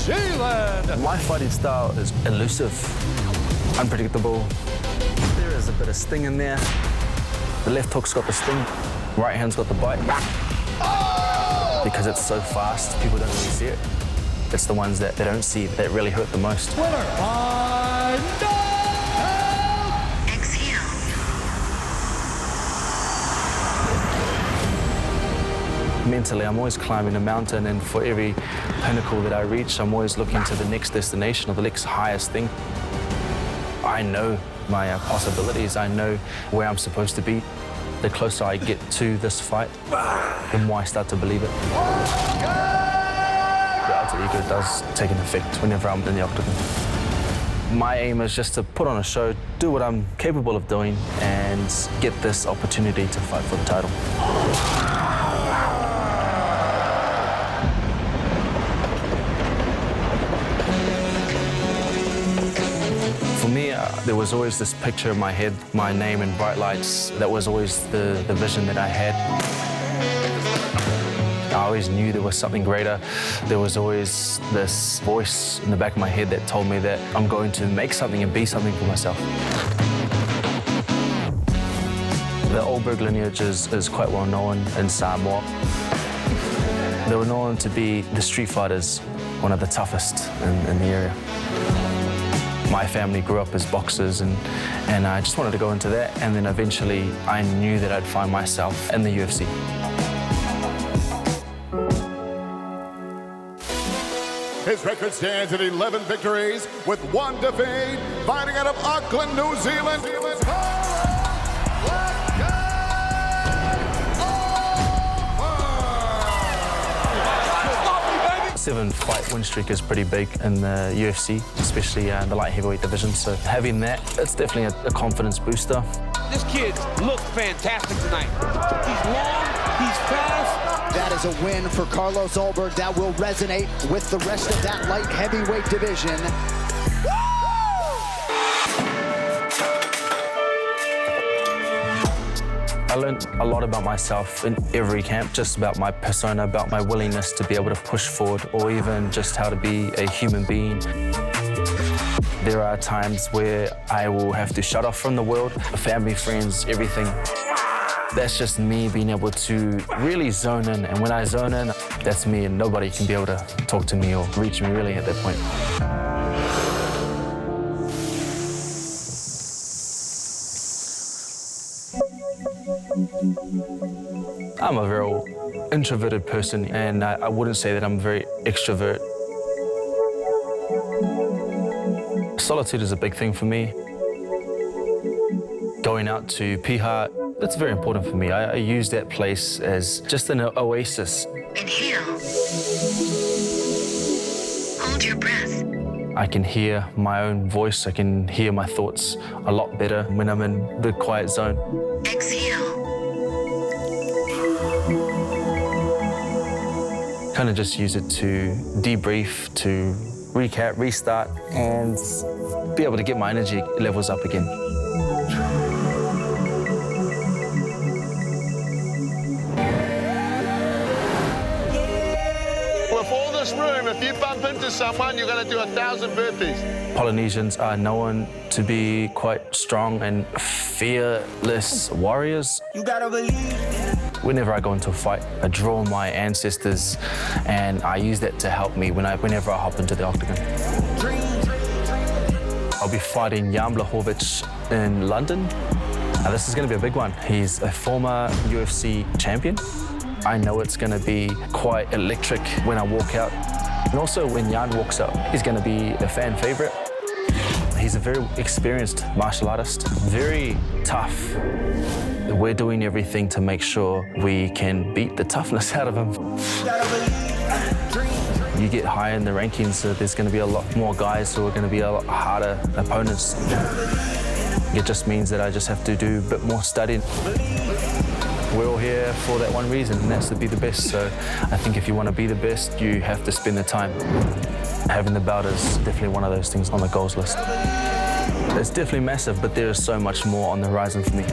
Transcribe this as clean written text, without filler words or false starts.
Zealand. My fighting style is elusive, unpredictable. There is a bit of sting in there. The left hook's got the sting, right hand's got the bite. Oh! Because it's so fast, people don't really see it. It's the ones that they don't see that really hurt the most. Winner by knockout! Exhale. Mentally, I'm always climbing a mountain, and for every pinnacle that I reach, I'm always looking to the next destination or the next highest thing. I know my possibilities. I know where I'm supposed to be. The closer I get to this fight, the more I start to believe it. The alter ego does take an effect whenever I'm in the octagon. My aim is just to put on a show, do what I'm capable of doing, and get this opportunity to fight for the title. For me, there was always this picture in my head, my name in bright lights. That was always the vision that I had. I always knew there was something greater. There was always this voice in the back of my head that told me that I'm going to make something and be something for myself. The Ulberg lineage is quite well known in Samoa. They were known to be the street fighters, one of the toughest in the area. My family grew up as boxers, and I just wanted to go into that, and then eventually I knew that I'd find myself in the UFC. His record stands at 11 victories with 1 defeat, fighting out of Auckland, New Zealand. Black Jag Ulberg. 7-fight win streak is pretty big in the UFC, especially in the light heavyweight division. So having that, it's definitely a confidence booster. This kid looks fantastic tonight. He's long, he's fast. That is a win for Carlos Ulberg that will resonate with the rest of that light heavyweight division. I learned a lot about myself in every camp, just about my persona, about my willingness to be able to push forward, or even just how to be a human being. There are times where I will have to shut off from the world, family, friends, everything. That's just me being able to really zone in, and when I zone in, that's me, and nobody can be able to talk to me or reach me really at that point. I'm a very introverted person, and I wouldn't say that I'm very extrovert. Solitude is a big thing for me. Going out to Piha, that's very important for me. I use that place as just an oasis. Inhale. Hold your breath. I can hear my own voice. I can hear my thoughts a lot better when I'm in the quiet zone. Exhale. Kind of just use it to debrief, to recap, restart, and be able to get my energy levels up again. With all this room, if you bump into someone, you're going to do 1,000 burpees. Polynesians are known to be quite strong and fearless warriors. You gotta believe. Whenever I go into a fight, I draw my ancestors, and I use that to help me whenever I hop into the octagon. I'll be fighting Jan Błachowicz in London. Now, this is going to be a big one. He's a former UFC champion. I know it's going to be quite electric when I walk out. And also when Jan walks out, he's going to be a fan favorite. He's a very experienced martial artist, very tough. We're doing everything to make sure we can beat the toughness out of him. You get higher in the rankings, so there's going to be a lot more guys who are going to be a lot harder opponents. It just means that I just have to do a bit more studying. We're all here for that one reason, and that's to be the best. So I think if you want to be the best, you have to spend the time. Having the belt is definitely one of those things on the goals list. It's definitely massive, but there is so much more on the horizon for me.